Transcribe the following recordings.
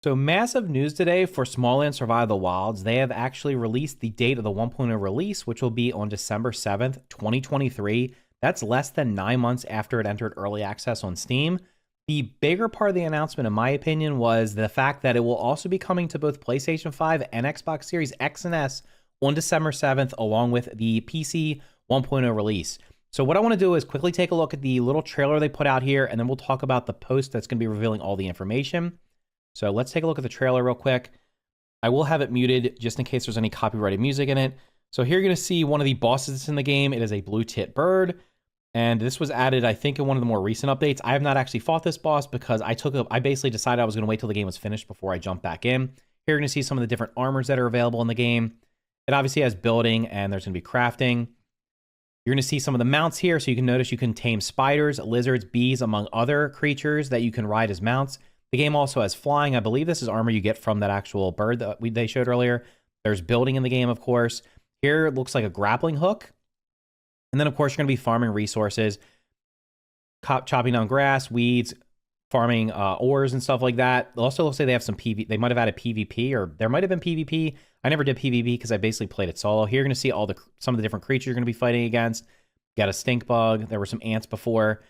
So massive news today for Smalland Survive the Wilds. They have actually released the date of the 1.0 release, which will be on December 7th, 2023. That's less than 9 months after it entered early access on Steam. The bigger part of the announcement, in my opinion, was the fact that it will also be coming to both PlayStation 5 and Xbox Series X and S on December 7th, along with the PC 1.0 release. So what I want to do is quickly take a look at the little trailer they put out here, and then we'll talk about the post that's going to be revealing all the information. So let's take a look at the trailer real quick. I will have it muted just in case there's any copyrighted music in it. So here you're going to see one of the bosses that's in the game. It is a blue tit bird. And this was added, I think, in one of the more recent updates. I have not actually fought this boss because I basically decided I was going to wait till the game was finished before I jumped back in. Here you're going to see some of the different armors that are available in the game. It obviously has building and there's going to be crafting. You're going to see some of the mounts here. So you can notice you can tame spiders, lizards, bees, among other creatures that you can ride as mounts. The game also has flying. I believe this is armor you get from that actual bird that they showed earlier. There's building in the game, of course. Here it looks like a grappling hook. And then, of course, you're going to be farming resources, chopping down grass, weeds, farming ores and stuff like that. It also looks like they have some PvP. They might have added PvP, or there might have been PvP. I never did PvP because I basically played it solo. Here you're going to see some of the different creatures you're going to be fighting against. You got a stink bug. There were some ants before.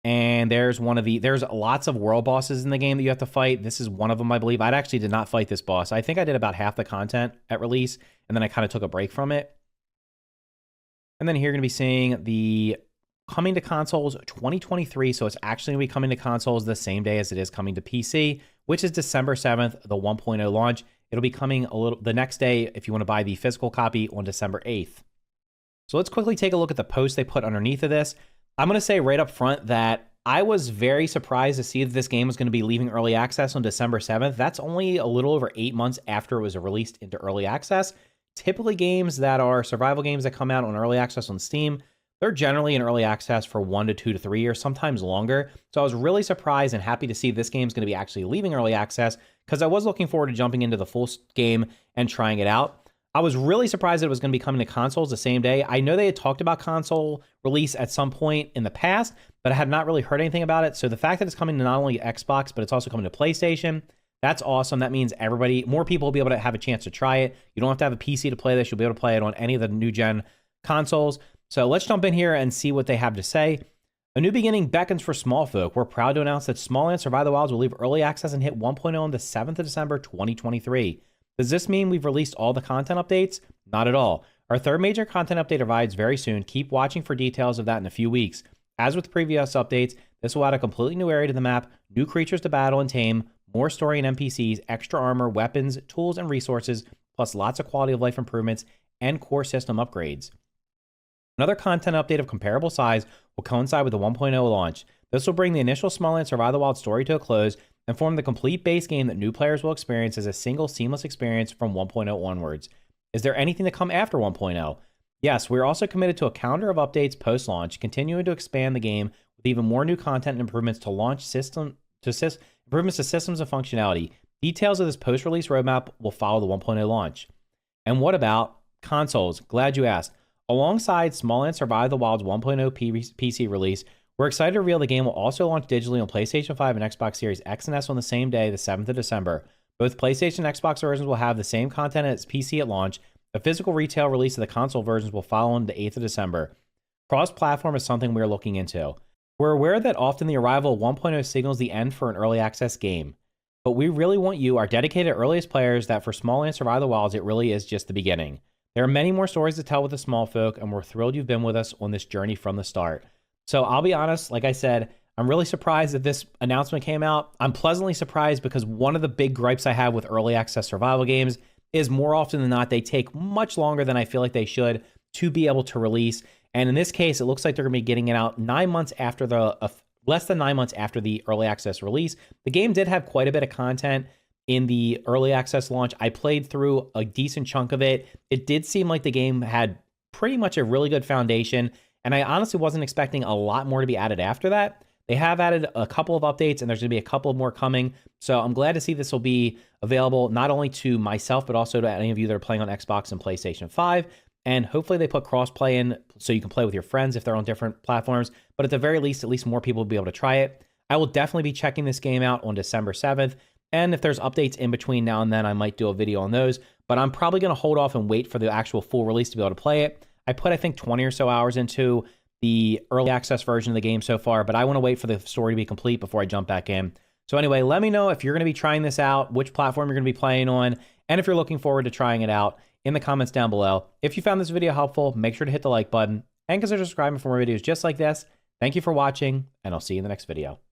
And there's lots of world bosses in the game that you have to fight. This is one of them, I believe. I actually did not fight this boss. I think I did about half the content at release, and then I kind of took a break from it. And then here you're going to be seeing the coming to consoles 2023. So it's actually going to be coming to consoles the same day as it is coming to PC, which is December 7th, the 1.0 launch. It'll be coming the next day if you want to buy the physical copy on December 8th. So let's quickly take a look at the post they put underneath of this. I'm going to say right up front that I was very surprised to see that this game was going to be leaving early access on December 7th. That's only a little over 8 months after it was released into early access. Typically, games that are survival games that come out on early access on Steam, they're generally in early access for 1 to 2 to 3 years, sometimes longer. So I was really surprised and happy to see this game's going to be actually leaving early access because I was looking forward to jumping into the full game and trying it out. I was really surprised that it was going to be coming to consoles the same day. I know they had talked about console release at some point in the past, but I had not really heard anything about it. So the fact that it's coming to not only Xbox, but it's also coming to PlayStation, that's awesome. That means more people will be able to have a chance to try it. You don't have to have a PC to play this. You'll be able to play it on any of the new gen consoles. So let's jump in here and see what they have to say. A new beginning beckons for small folk. We're proud to announce that Smalland Survive the Wilds will leave early access and hit 1.0 on the 7th of December, 2023. Does this mean we've released all the content updates? Not at all. Our third major content update arrives very soon. Keep watching for details of that in a few weeks. As with previous updates, this will add a completely new area to the map, new creatures to battle and tame, more story and NPCs, extra armor, weapons, tools, and resources, plus lots of quality of life improvements and core system upgrades. Another content update of comparable size will coincide with the 1.0 launch. This will bring the initial Smalland Survive the Wild story to a close and form the complete base game that new players will experience as a single seamless experience from 1.0 onwards. Is there anything to come after 1.0? Yes, we're also committed to a calendar of updates post-launch, continuing to expand the game with even more new content and improvements to improvements to systems and functionality. Details of this post-release roadmap will follow the 1.0 launch. And what about consoles? Glad you asked. Alongside Smalland Survive the Wild's 1.0 PC release, we're excited to reveal the game will also launch digitally on PlayStation 5 and Xbox Series X and S on the same day, the 7th of December. Both PlayStation and Xbox versions will have the same content as PC at launch. The physical retail release of the console versions will follow on the 8th of December. Cross-platform is something we're looking into. We're aware that often the arrival of 1.0 signals the end for an early access game. But we really want you, our dedicated earliest players, that for Smalland Survive the Wilds, it really is just the beginning. There are many more stories to tell with the small folk, and we're thrilled you've been with us on this journey from the start. So I'll be honest, like I said, I'm really surprised that this announcement came out. I'm pleasantly surprised because one of the big gripes I have with early access survival games is more often than not, they take much longer than I feel like they should to be able to release. And in this case, it looks like they're going to be getting it out 9 months after less than 9 months after the early access release. The game did have quite a bit of content in the early access launch. I played through a decent chunk of it. It did seem like the game had pretty much a really good foundation. And I honestly wasn't expecting a lot more to be added after that. They have added a couple of updates, and there's going to be a couple more coming. So I'm glad to see this will be available not only to myself, but also to any of you that are playing on Xbox and PlayStation 5. And hopefully they put crossplay in so you can play with your friends if they're on different platforms. But at the very least, at least more people will be able to try it. I will definitely be checking this game out on December 7th. And if there's updates in between now and then, I might do a video on those, but I'm probably going to hold off and wait for the actual full release to be able to play it. I put, I think, 20 or so hours into the early access version of the game so far, but I want to wait for the story to be complete before I jump back in. So anyway, let me know if you're going to be trying this out, which platform you're going to be playing on, and if you're looking forward to trying it out in the comments down below. If you found this video helpful, make sure to hit the like button and consider subscribing for more videos just like this. Thank you for watching, and I'll see you in the next video.